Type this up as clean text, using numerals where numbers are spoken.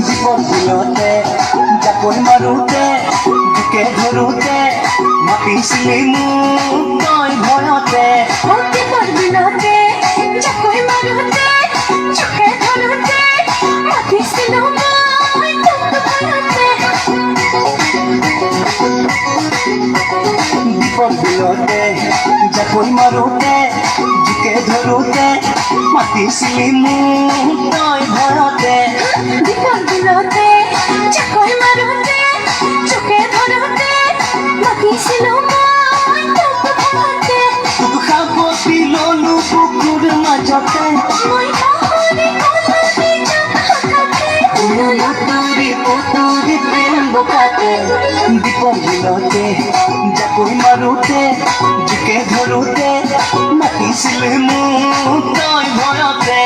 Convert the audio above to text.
বিপদ দিলতে জাকৈ মাৰোতে বুকে ধৰোতে মাতিছিলি মোক তই ভয়তে বিপদ দিলতে জাকৈ মাৰোতে চুকে ধৰোতে মাতিছিলো মই তোক ভয়তে বিপদ দিলতে জাকৈ মাৰোতে বুকে ধৰোতে মাতিছিলি মোক তই ভয়তে বিপদ দিলতে জাকৈ মাৰোতে চুকে ধৰোতে মাতিছিলো মই তোক ভয়তে তোক সাৱটি ললো বুকুৰ মাজতে মই পাহৰি গলো নিজৰ হঠাতে পুতুৰি পুতুৰি প্ৰেম বোকাতে বিপদ দিলতে জাকৈ মাৰোতে বুকে ধৰোতে মাতিছিলি মোক তই ভয়তে